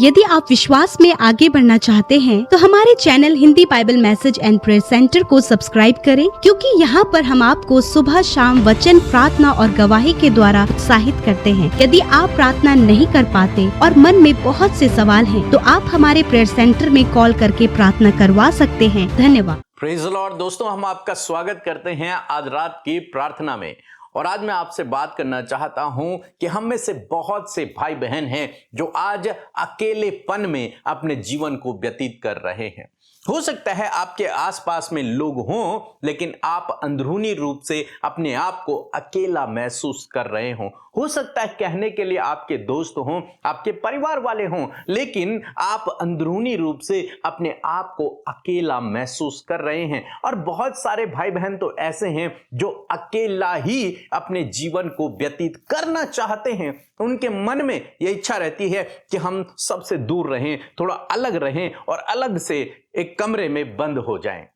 यदि आप विश्वास में आगे बढ़ना चाहते हैं तो हमारे channel Hindi Bible message and prayer centre को सब्सक्राइब करें, क्योंकि यहाँ पर हम आपको सुबह शाम वचन, प्रार्थना और गवाही के द्वारा उत्साहित करते हैं। यदि आप प्रार्थना नहीं कर पाते और मन में बहुत से सवाल हैं, तो आप हमारे प्रेयर सेंटर में कॉल करके प्रार्थना करवा सकते हैं। धन्यवाद। Praise the Lord. दोस्तों, हम आपका स्वागत करते हैं आज रात की प्रार्थना में। और आज मैं आपसे बात करना चाहता हूं कि हम में से बहुत से भाई बहन हैं जो आज अकेलेपन में अपने जीवन को व्यतीत कर रहे हैं। हो सकता है आपके आसपास में लोग हों, लेकिन आप अंदरूनी रूप से अपने आप को अकेला महसूस कर रहे हों। हो सकता है कहने के लिए आपके दोस्त हों, आपके परिवार वाले हों, लेकिन आप अंदरूनी रूप से अपने आप को अकेला महसूस कर रहे हैं। और बहुत सारे भाई बहन तो ऐसे हैं जो अकेला ही अपने जीवन को व्यतीत करना चाहते हैं। उनके मन में यह इच्छा रहती है कि हम सबसे दूर रहें, थोड़ा अलग रहें और अलग से एक कमरे में बंद हो जाएं।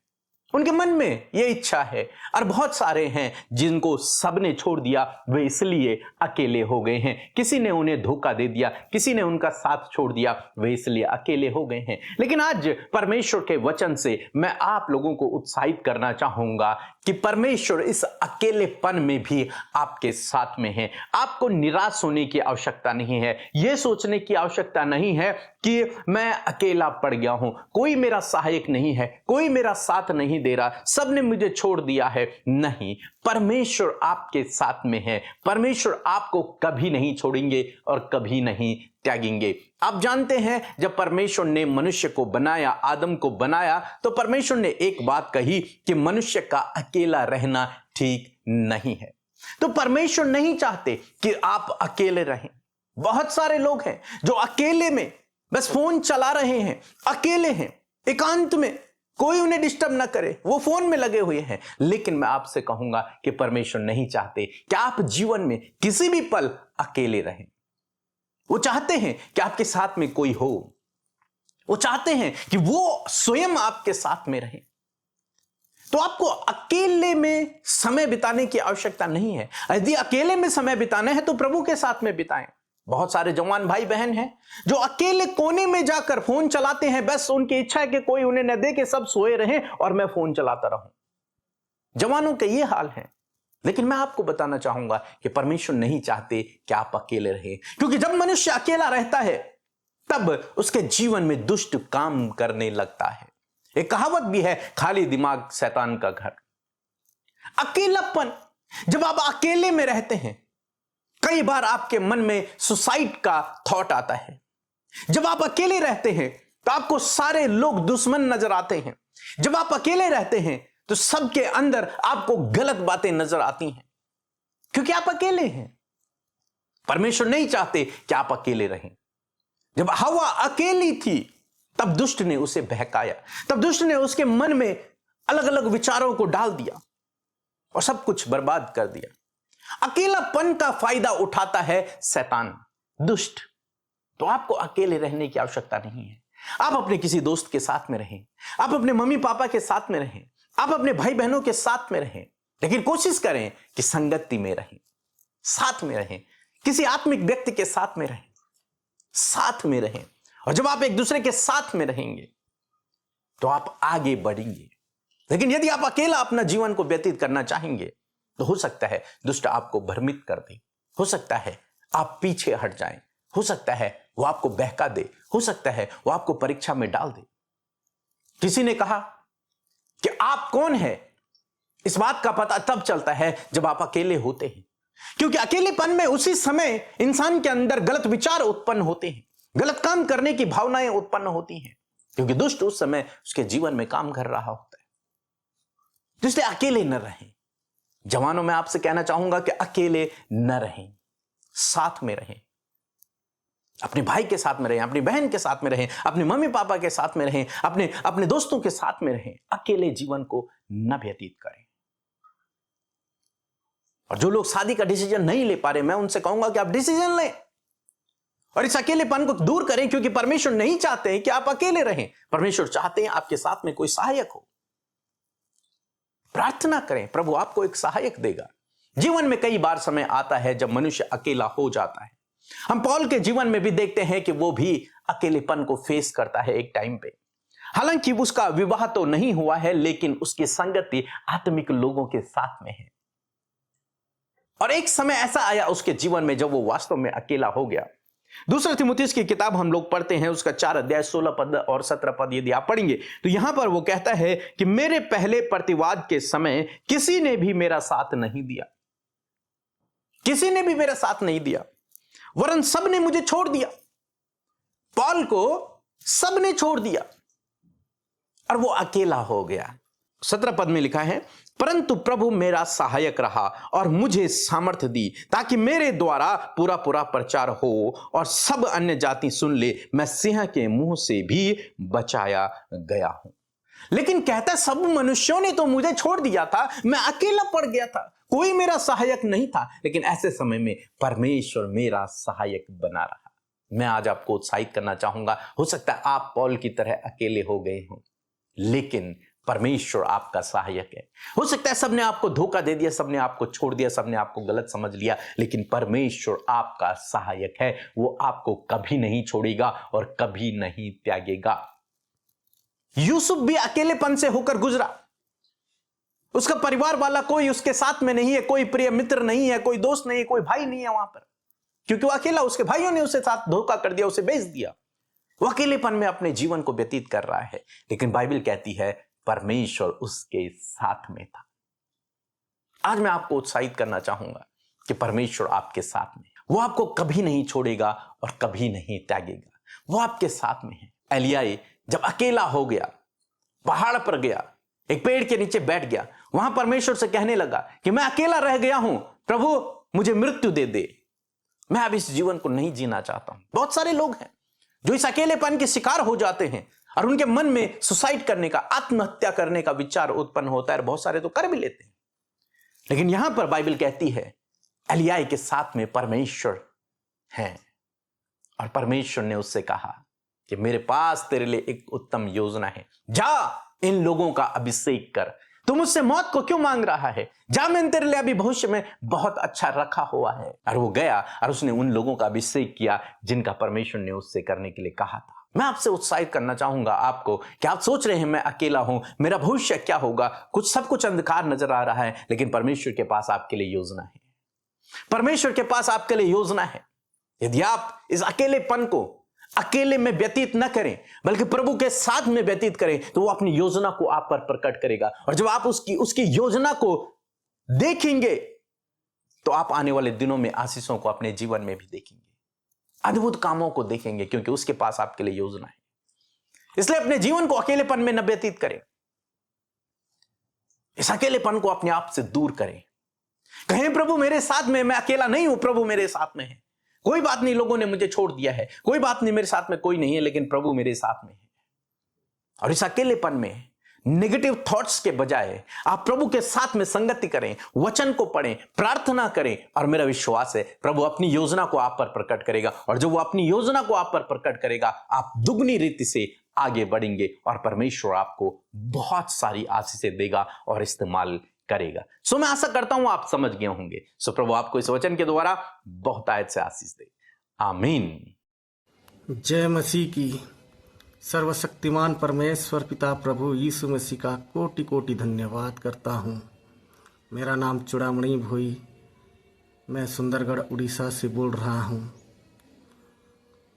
उनके मन में यह इच्छा है। और बहुत सारे हैं जिनको सबने छोड़ दिया, वे इसलिए अकेले हो गए हैं। किसी ने उन्हें धोखा दे दिया, किसी ने उनका साथ छोड़ दिया, वे इसलिए अकेले हो गए हैं। लेकिन आज परमेश्वर के वचन से मैं आप लोगों को उत्साहित करना चाहूंगा कि परमेश्वर इस अकेलेपन में भी आपके साथ में है। आपको निराश होने की आवश्यकता नहीं है। यह सोचने की आवश्यकता नहीं है कि मैं अकेला पड़ गया हूं, कोई मेरा सहायक नहीं है, कोई मेरा साथ नहीं दे रहा, सबने मुझे छोड़ दिया है। नहीं, परमेश्वर आपके साथ में है। परमेश्वर आपको कभी नहीं छोड़ेंगे और कभी नहीं त्यागेंगे। आप जानते हैं, जब परमेश्वर ने मनुष्य को बनाया, आदम को बनाया, तो परमेश्वर ने एक बात कही कि मनुष्य का अकेला रहना ठीक नहीं है। तो परमेश्वर नहीं चाहते कि आप अकेले रहें। बहुत सारे लोग हैं जो अकेले में बस फोन चला रहे हैं, अकेले हैं, एकांत में, कोई उन्हें डिस्टर्ब ना करे, वो फोन में लगे हुए हैं। लेकिन मैं आपसे कहूंगा कि परमेश्वर नहीं चाहते कि आप जीवन में किसी भी पल अकेले रहें। वो चाहते हैं कि आपके साथ में कोई हो। वो चाहते हैं कि वो स्वयं आपके साथ में रहे। तो आपको अकेले में समय बिताने की आवश्यकता नहीं है। यदि अकेले में समय बिताना है तो प्रभु के साथ में बिताएं। बहुत सारे जवान भाई बहन हैं जो अकेले कोने में जाकर फोन चलाते हैं। बस उनकी इच्छा है कि कोई उन्हें न देखे, सब सोए रहें और मैं फोन चलाता रहूं। जवानों का ये हाल है। लेकिन मैं आपको बताना चाहूंगा कि परमेश्वर नहीं चाहते कि आप अकेले रहें, क्योंकि जब मनुष्य अकेला रहता है तब उसके जीवन में दुष्ट काम करने लगता है। एक कहावत भी है, खाली दिमाग शैतान का घर। अकेलापन, जब आप अकेले में रहते हैं, कई बार आपके मन में सुसाइड का थॉट आता है। जब आप अकेले रहते हैं तो आपको सारे लोग दुश्मन नजर आते हैं। जब आप अकेले रहते हैं तो सबके अंदर आपको गलत बातें नजर आती हैं, क्योंकि आप अकेले हैं। परमेश्वर नहीं चाहते कि आप अकेले रहें। जब हवा अकेली थी तब दुष्ट ने उसे बहकाया, तब दुष्ट ने उसके मन में अलग अलग विचारों को डाल दिया और सब कुछ बर्बाद कर दिया। अकेलापन का फायदा उठाता है शैतान, दुष्ट। तो आपको अकेले रहने की आवश्यकता नहीं है। आप अपने किसी दोस्त के साथ में रहें, आप अपने मम्मी पापा के साथ में रहें, आप अपने भाई बहनों के साथ में रहें। लेकिन कोशिश करें कि संगति में रहें, साथ में रहें, किसी आत्मिक व्यक्ति के साथ में रहें, साथ में रहें। और जब आप एक दूसरे के साथ में रहेंगे तो आप आगे बढ़ेंगे। लेकिन यदि आप अकेला अपना जीवन को व्यतीत करना चाहेंगे तो हो सकता है दुष्ट आपको भ्रमित कर दे, हो सकता है आप पीछे हट जाएं, हो सकता है वो आपको बहका दे, हो सकता है वो आपको परीक्षा में डाल दे। किसी ने कहा कि आप कौन है, इस बात का पता तब चलता है जब आप अकेले होते हैं, क्योंकि अकेलेपन में उसी समय इंसान के अंदर गलत विचार उत्पन्न होते हैं, गलत काम करने की भावनाएं उत्पन्न होती हैं, क्योंकि दुष्ट उस समय उसके जीवन में काम कर रहा होता है। इसलिए अकेले न रहें। जवानों, मैं आपसे कहना चाहूंगा कि अकेले न रहें, साथ में रहें। अपने भाई के साथ में रहें, अपनी बहन के साथ में रहें, अपने मम्मी पापा के साथ में रहें, अपने दोस्तों के साथ में रहें। अकेले जीवन को न व्यतीत करें। और जो लोग शादी का डिसीजन नहीं ले पा रहे, मैं उनसे कहूंगा कि आप डिसीजन लें और इस अकेलेपन को दूर करें, क्योंकि परमेश्वर नहीं चाहते हैं कि आप अकेले रहें। परमेश्वर चाहते हैं आपके साथ में कोई सहायक हो। प्रार्थना करें, प्रभु आपको एक सहायक देगा। जीवन में कई बार समय आता है जब मनुष्य अकेला हो जाता है। हम पौल के जीवन में भी देखते हैं कि वो भी अकेलेपन को फेस करता है एक टाइम पे। हालांकि उसका विवाह तो नहीं हुआ है, लेकिन उसकी संगति आत्मिक लोगों के साथ में है। और एक समय ऐसा आया उसके जीवन में जब वो वास्तव में अकेला हो गया। दूसरा तीमुथियुस की किताब हम लोग पढ़ते हैं, उसका 4 अध्याय 16 पद और 17 पद यदि आप पढ़ेंगे तो यहां पर वो कहता है कि मेरे पहले प्रतिवाद के समय किसी ने भी मेरा साथ नहीं दिया, किसी ने भी मेरा साथ नहीं दिया, वरन सब ने मुझे छोड़ दिया। पौल को सब ने छोड़ दिया और वो अकेला हो गया। 17 पद में लिखा है, परंतु प्रभु मेरा सहायक रहा और मुझे सामर्थ्य दी, ताकि मेरे द्वारा पूरा पूरा प्रचार हो और सब अन्य जाति सुन ले, मैं सिंह के मुंह से भी बचाया गया हूं। लेकिन कहता सब मनुष्यों ने तो मुझे छोड़ दिया था, मैं अकेला पड़ गया था, कोई मेरा सहायक नहीं था, लेकिन ऐसे समय में परमेश्वर मेरा सहायक बना रहा। मैं आज आपको उत्साहित करना चाहूंगा, हो सकता है आप पौल की तरह अकेले हो गए हों, लेकिन परमेश्वर आपका सहायक है। हो सकता है सबने आपको धोखा दे दिया, सबने आपको छोड़ दिया, सबने आपको गलत समझ लिया, लेकिन परमेश्वर आपका सहायक है। वो आपको कभी नहीं छोड़ेगा और कभी नहीं त्यागेगा। यूसुफ भी अकेलेपन से होकर गुजरा। उसका परिवार वाला कोई उसके साथ में नहीं है, कोई प्रिय मित्र नहीं है, कोई दोस्त नहीं है, कोई भाई नहीं है वहां पर, क्योंकि वो अकेला, उसके भाइयों ने उसके साथ धोखा कर दिया, उसे बेच दिया। वो अकेलेपन में अपने जीवन को व्यतीत कर रहा है, लेकिन बाइबल कहती है परमेश्वर उसके साथ में था। आज मैं आपको उत्साहित करना चाहूंगा कि परमेश्वर आपके साथ में, वो आपको कभी नहीं छोड़ेगा और कभी नहीं त्यागेगा। वो आपके साथ में है। एलियाह जब अकेला हो गया, पहाड़ पर गया, एक पेड़ के नीचे बैठ गया, वहां परमेश्वर से कहने लगा कि मैं अकेला रह गया हूं, प्रभु मुझे मृत्यु दे दे, मैं अब इस जीवन को नहीं जीना चाहता हूं। बहुत सारे लोग हैं जो इस अकेलेपन के शिकार हो जाते हैं और उनके मन में सुसाइड करने का, आत्महत्या करने का विचार उत्पन्न होता है। बहुत सारे तो कर भी लेते हैं, लेकिन यहां पर बाइबल कहती है एलियाह के साथ में परमेश्वर है और परमेश्वर ने उससे कहा कि मेरे पास तेरे लिए एक उत्तम योजना है, जा इन लोगों का अभिषेक कर। तू मुझसे मौत को क्यों मांग रहा है? जा, मैंने तेरे लिए अभी भविष्य में बहुत अच्छा रखा हुआ है। और वो गया और उसने उन लोगों का अभिषेक किया जिनका परमेश्वर ने उससे करने के लिए कहा था। मैं आपसे उत्साहित करना चाहूंगा आपको कि आप सोच रहे हैं मैं अकेला हूं, मेरा भविष्य क्या होगा, सब कुछ अंधकार नजर आ रहा है, लेकिन परमेश्वर के पास आपके लिए योजना है। परमेश्वर के पास आपके लिए योजना है। यदि आप इस अकेलेपन को अकेले में व्यतीत न करें, बल्कि प्रभु के साथ में व्यतीत करें, तो वो अपनी योजना को आप पर प्रकट करेगा। और जब आप उसकी योजना को देखेंगे, तो आप आने वाले दिनों में आशीषों को अपने जीवन में भी देखेंगे, अद्भुत कामों को देखेंगे, क्योंकि उसके पास आपके लिए योजना है। इसलिए अपने जीवन को अकेलेपन में न व्यतीत करें। इस अकेलेपन को अपने आप से दूर करें। कहें प्रभु मेरे साथ में, मैं अकेला नहीं हूं, प्रभु मेरे साथ में है। कोई बात नहीं, लोगों ने मुझे छोड़ दिया है, कोई बात नहीं, मेरे साथ में कोई नहीं है, लेकिन प्रभु मेरे साथ में है। और इस अकेलेपन में नेगेटिव थॉट्स के बजाय आप प्रभु के साथ में संगति करें, वचन को पढ़ें, प्रार्थना करें, और मेरा विश्वास है प्रभु अपनी योजना को आप पर प्रकट करेगा। और जब वो अपनी योजना को आप पर प्रकट करेगा, आप दुगनी रीति से आगे बढ़ेंगे और परमेश्वर आपको बहुत सारी आशीषें देगा और इस्तेमाल करेगा। सो मैं आशा करता हूं आप समझ गए होंगे। सो प्रभु आपको इस वचन के द्वारा बहुतायत से आशीष दे। आमीन। जय मसीह की। सर्वशक्तिमान परमेश्वर पिता प्रभु यीशु मसीह का कोटि कोटि धन्यवाद करता हूँ। मेरा नाम चूड़ामणि भोई, मैं सुंदरगढ़ उड़ीसा से बोल रहा हूँ।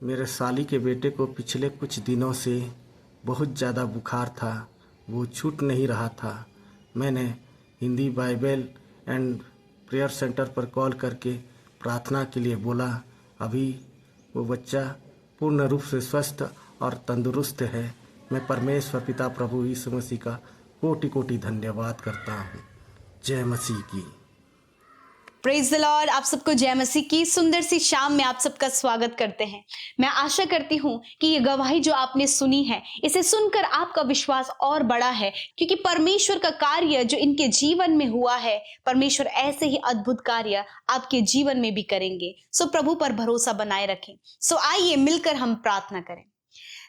मेरे साली के बेटे को पिछले कुछ दिनों से बहुत ज़्यादा बुखार था, वो छूट नहीं रहा था। मैंने Hindi Bible and prayer centre पर कॉल करके प्रार्थना के लिए बोला। अभी वो बच्चा पूर्ण रूप से स्वस्थ और तंदुरुस्त है। मैं परमेश्वर पिता प्रभु यीशु मसीह का कोटि कोटि धन्यवाद करता हूँ। जय मसीह की। Praise the Lord. आप सबको जय मसीह की सुंदर सी शाम में आप सबका स्वागत करते हैं। मैं आशा करती हूं कि ये गवाही जो आपने सुनी है, इसे सुनकर आपका विश्वास और बड़ा है, क्योंकि परमेश्वर का कार्य जो इनके जीवन में हुआ है, परमेश्वर ऐसे ही अद्भुत कार्य आपके जीवन में भी करेंगे। सो प्रभु पर भरोसा बनाए रखें। सो आइए मिलकर हम प्रार्थना करें।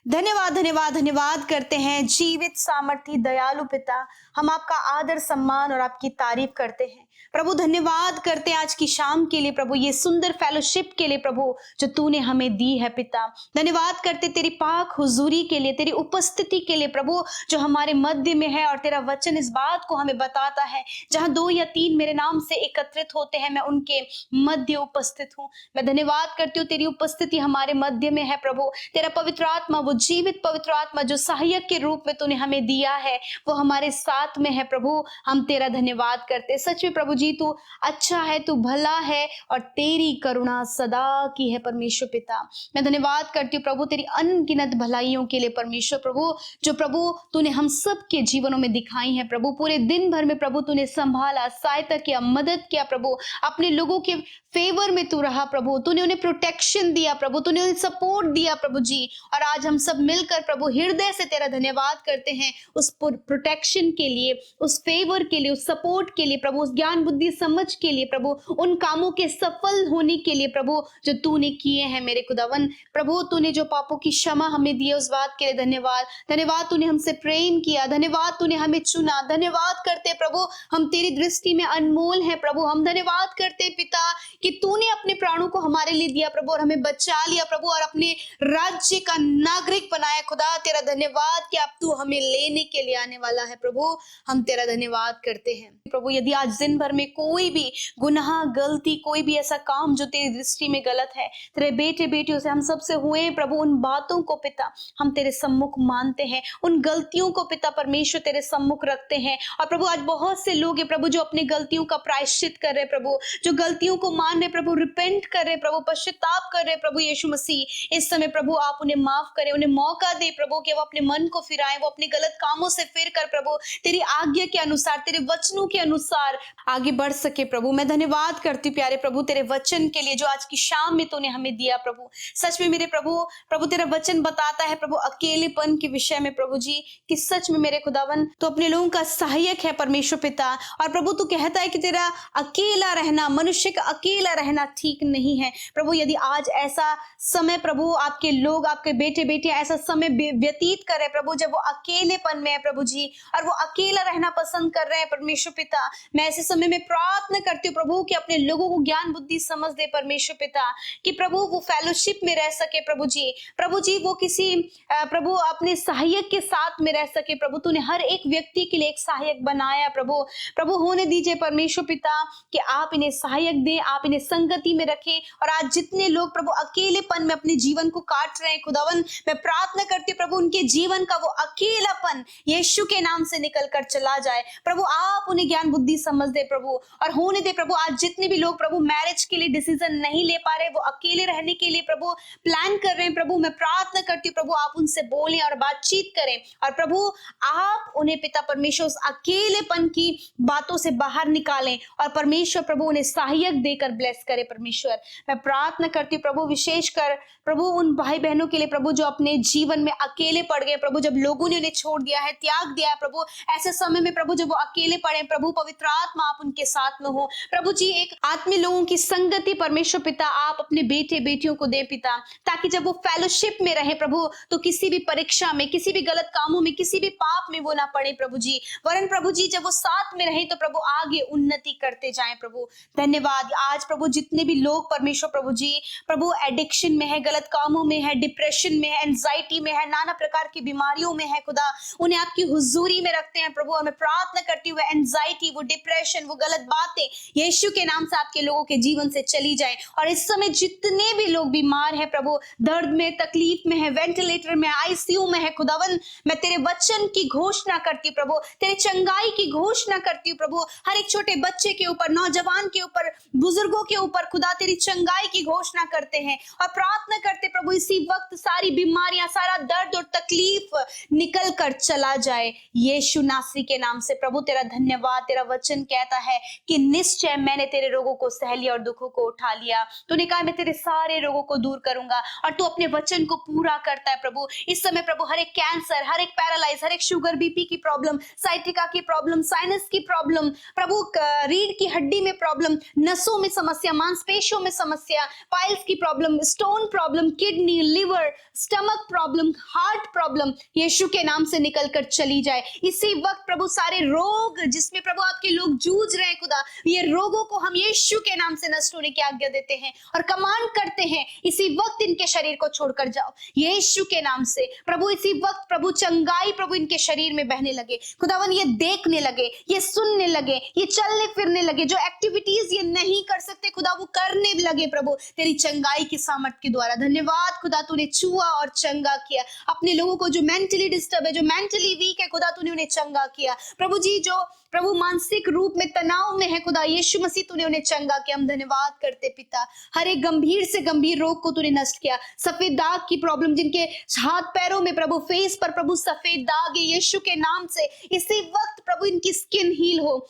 धन्यवाद धन्यवाद धन्यवाद करते हैं जीवित सामर्थी दयालु पिता, हम आपका आदर सम्मान और आपकी तारीफ करते हैं। प्रभु धन्यवाद करते हैं आज की शाम के लिए प्रभु, ये सुंदर फेलोशिप के लिए प्रभु जो तूने हमें दी है पिता। धन्यवाद करते तेरी पाक हुजूरी के लिए, तेरी उपस्थिति के लिए प्रभु जो हमारे मध्य में है। और तेरा वचन इस बात को हमें बताता है, जहां 2 या 3 मेरे नाम से एकत्रित होते हैं मैं उनके मध्य उपस्थित हूँ। मैं धन्यवाद करती हूँ तेरी उपस्थिति हमारे मध्य में है प्रभु। तेरा पवित्र आत्मा, वो जीवित पवित्र आत्मा जो सहायक के रूप में तूने हमें दिया है, वो हमारे साथ में है प्रभु। हम तेरा धन्यवाद करते। सच में प्रभु जी तू अच्छा है, तू भला है और तेरी करुणा सदा की है परमेश्वर पिता। मैं धन्यवाद करती हूँ प्रभु तेरी अनगिनत भलाइयों के लिए परमेश्वर प्रभु, जो प्रभु तूने हम सब के जीवनों में दिखाई है प्रभु। पूरे दिन भर में प्रभु तूने संभाला, सहायता किया, मदद किया प्रभु। अपने लोगों के फेवर में तू रहा प्रभु, तूने उन्हें प्रोटेक्शन दिया प्रभु, तूने उन्हें सपोर्ट दिया प्रभु जी। और आज हम सब मिलकर प्रभु हृदय से तेरा धन्यवाद करते हैं उस प्रोटेक्शन के लिए, उस फेवर के लिए, उस सपोर्ट के लिए प्रभु, उस ज्ञान बुद्धि समझ के लिए प्रभु, उन कामों के सफल होने के लिए प्रभु जो तूने किए हैं मेरे खुदावन। प्रभु तूने जो पापों की क्षमा हमें दी है उस बात के लिए धन्यवाद। धन्यवाद तूने हमसे प्रेम किया, धन्यवाद तूने हमें चुना। धन्यवाद करते प्रभु हम तेरी दृष्टि में अनमोल हैं प्रभु। हम धन्यवाद करते पिता कि तूने अपने प्राणों को हमारे लिए दिया प्रभु और हमें बचा लिया प्रभु और अपने राज्य का नागरिक बनाया। खुदा तेरा धन्यवाद कि अब तू हमें लेने के लिए आने वाला है प्रभु। हम तेरा धन्यवाद करते हैं प्रभु। यदि आज दिन भर में कोई भी गुनाह, गलती, कोई भी ऐसा काम जो तेरी दृष्टि में गलत है, तेरे बेटे बेटियों से हम सबसे हुए प्रभु, उन बातों को पिता हम तेरे सम्मुख मानते हैं, उन गलतियों को पिता परमेश्वर तेरे सम्मुख रखते हैं। और प्रभु आज बहुत से लोग हैं प्रभु जो अपनी गलतियों का प्रायश्चित कर रहे प्रभु, जो गलतियों को मान रहे प्रभु, रिपेंट कर रहे प्रभु, पश्चाताप कर रहे प्रभु। यीशु मसीह इस समय प्रभु आप उन्हें माफ करें, उन्हें मौका दे प्रभु कि वो अपने मन को फिराएं, वो अपने गलत कामों से फिर कर प्रभु तेरी आज्ञा के अनुसार, तेरे वचनों के अनुसार आगे बढ़ सके प्रभु। मैं धन्यवाद करती हूं प्यारे प्रभु तेरे वचन के लिए जो आज की शाम में तूने हमें दिया प्रभु। सच में मेरे प्रभु तेरा वचन बताता है प्रभु अकेलेपन के विषय में प्रभु जी कि सच में मेरे खुदावन तो अपने लोगों का सहायक है परमेश्वर पिता। और प्रभु तू कहता है कि तेरा अकेला रहना, मनुष्य का अकेला रहना ठीक नहीं है प्रभु। यदि आज ऐसा समय प्रभु आपके लोग, आपके बेटे बेटियां ऐसा समय व्यतीत कर रहे प्रभु जब वो अकेलेपन में है प्रभु जी, और वो अकेला रहना पसंद कर रहे हैं परमेश्वर पिता, मैं ऐसे समय में प्रार्थना करती हूँ प्रभु कि अपने लोगों को ज्ञान बुद्धि समझ दे परमेश्वर पिता, कि प्रभु वो फेलोशिप में रह सके प्रभु जी वो किसी प्रभु अपने सहायक के साथ में रह सके प्रभु। तूने हर एक व्यक्ति के लिए एक सहायक बनाया प्रभु होने दीजिए परमेश्वर पिता कि आप इन्हें सहायक दें, आप इन्हें संगति में रखें। और आज जितने लोग प्रभु अकेलेपन में अपने जीवन को काट रहे हैं खुदावन, मैं प्रार्थना करती हूँ प्रभु उनके जीवन का वो अकेलापन यीशु के नाम से निकल कर चला जाए प्रभु। आप उन्हें ज्ञान बुद्धि समझ दे प्रभु और होने दे प्रभु। आज जितने भी लोग प्रभु मैरिज के लिए डिसीजन नहीं ले पा रहे, वो अकेले रहने के लिए प्रभु प्लान कर रहे हैं प्रभु, मैं प्रार्थना करती हूँ प्रभु आप उनसे बोलें और बातचीत करें और प्रभु आप उन्हें पिता परमेश्वर उस अकेलेपन की बातों से बाहर निकालें और परमेश्वर प्रभु उन्हें सहायक देकर ब्लेस करे परमेश्वर। मैं प्रार्थना करती हूँ प्रभु विशेषकर प्रभु उन भाई बहनों के लिए प्रभु जो अपने जीवन में अकेले पड़ गए प्रभु, जब लोगों ने उन्हें छोड़ दिया है, त्याग दिया है प्रभु, ऐसे समय में प्रभु जब वो अकेले पड़े प्रभु पवित्र आत्मा आप उनके साथ में हो प्रभु जी। एक आत्मीय लोगों की संगति परमेश्वर पिता आप अपने बेटे बेटियों को दे पिता, ताकि जब वो फेलोशिप में रहे प्रभु तो किसी भी परीक्षा में, किसी भी गलत कामों में, किसी भी पाप में वो ना पड़े प्रभु जी, वरन प्रभु जी जब वो साथ में रहे तो प्रभु आगे उन्नति करते जाएं प्रभु। धन्यवाद। आज प्रभु जितने भी लोग परमेश्वर प्रभु जी प्रभु एडिक्शन में है, गलत कामों में है, डिप्रेशन में है, एंजाइटी में है, नाना प्रकार की बीमारियों में है खुदा, उन्हें आपकी हुजूरी में रखते हैं प्रभु। और मैं प्रार्थना करती हूँ एंजाइटी, वो डिप्रेशन, वो गलत बातें यीशु के नाम से आपके लोगों के जीवन से चली जाए। और इस समय जितने भी लोग बीमार हैं प्रभु, दर्द में, तकलीफ में है, वेंटिलेटर में, आईसीयू में है खुदावन, मैं तेरे वचन की घोषणा करती हूँ प्रभु, तेरे चंगाई की घोषणा करती हूँ प्रभु, हर एक छोटे बच्चे के ऊपर, नौजवान के ऊपर, बुजुर्गों के ऊपर खुदा तेरी चंगाई की घोषणा करते हैं और प्रार्थना करते प्रभु इसी वक्त सारी बीमारियां, सारा दर्द और तकलीफ निकल कर चला जाए यीशु नासरी के नाम से प्रभु। तेरा धन्यवाद। तेरा वचन कहता है कि निश्चय मैंने तेरे रोगों को सह लिया और दुखों को उठा लिया। तूने कहा मैं तेरे सारे रोगों को दूर करूंगा और तू अपने वचन को पूरा करता है प्रभु। इस समय प्रभु हर एक कैंसर, हर एक पैरालाइज, हर एक शुगर बीपी की प्रॉब्लम, साइटिका की प्रॉब्लम, साइनस की प्रॉब्लम प्रभु, रीढ़ की हड्डी में प्रॉब्लम, नसों में समस्या, मांसपेशियों में समस्या, पाइल्स की problem, stone problem, kidney, liver, stomach problem, heart problem Yeshu के नाम से निकल कर चली जाए। इसी वक्त प्रभु सारे रोग जिसमें प्रभु आपके लोग जूझ रहे हैं खुदा, ये रोगों को हम यीशु के नाम से नष्ट होने की आज्ञा देते हैं और कमांड करते हैं इसी वक्त इनके शरीर को छोड़कर जाओ यीशु के नाम से। प्रभु इसी वक्त प्रभु चंगाई प्रभु इनके शरीर में बहने लगे खुदावन, ये देखने लगे, ये सुनने लगे, ये चलने फिरने लगे, जो एक्टिविटीज ये नहीं कर सकते खुदा वो करने लगे प्रभु तेरी चंगाई की सामर्थ के द्वारा। धन्यवाद खुदा, तूने छुआ और चंगा किया अपने लोगों को जो मेंटली डिस्टर्ब है, जो मेंटली वीक है खुदा, तूने उन्हें चंगा किया प्रभु जी। जो प्रभु मानसिक रूप में तनाव में है खुदा, यीशु मसीह तूने उन्हें चंगा किया। हम धन्यवाद करते पिता, हर एक गंभीर से गंभीर रोग को तूने नष्ट किया। सफेद दाग की प्रॉब्लम, जिनके हाथ पैरों में प्रभु, फेस पर प्रभु सफेद दाग है, यीशु के नाम से इसी वक्त प्रभु इनकी स्किन हील हो।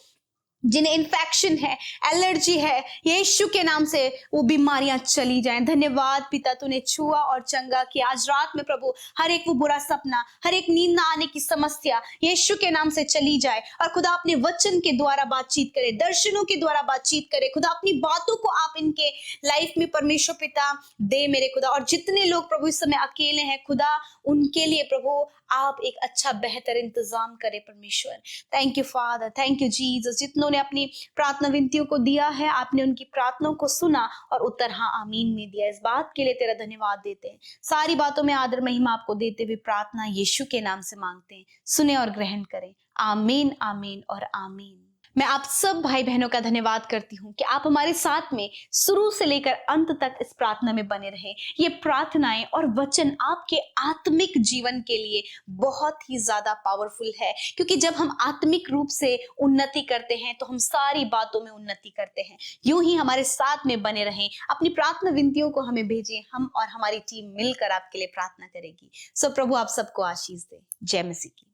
जिन्हें इन्फेक्शन है, एलर्जी है, यीशु के नाम से वो बीमारियां चली जाएं। धन्यवाद पिता, तूने छुआ और चंगा किया। आज रात में प्रभु हर एक वो बुरा सपना, हर एक नींद ना आने की समस्या यीशु के नाम से चली जाए और खुदा अपने वचन के द्वारा बातचीत करे, दर्शनों के द्वारा बातचीत करे खुदा, अपनी बातों को आप इनके लाइफ में परमेश्वर पिता दे मेरे खुदा। और जितने लोग प्रभु इस समय अकेले हैं खुदा, उनके लिए प्रभु आप एक अच्छा बेहतर इंतजाम करें परमेश्वर। Thank you father, thank you Jesus. जितनों ने अपनी प्रार्थना विनतियों को दिया है, आपने उनकी प्रार्थनाओं को सुना और उत्तर हाँ आमीन में दिया। इस बात के लिए तेरा धन्यवाद देते हैं। सारी बातों में आदर महिमा आपको देते हुए प्रार्थना यीशु के नाम से मांगते हैं, सुने और ग्रहण करें। आमीन, आमीन और आमीन। मैं आप सब भाई बहनों का धन्यवाद करती हूँ कि आप हमारे साथ में शुरू से लेकर अंत तक इस प्रार्थना में बने रहे। ये प्रार्थनाएं और वचन आपके आत्मिक जीवन के लिए बहुत ही ज्यादा पावरफुल है, क्योंकि जब हम आत्मिक रूप से उन्नति करते हैं तो हम सारी बातों में उन्नति करते हैं। यूं ही हमारे साथ में बने रहें, अपनी प्रार्थना विनतियों को हमें भेजें, हम और हमारी टीम मिलकर आपके लिए प्रार्थना करेगी। सो प्रभु आप सबको आशीष दे। जय मसीह की।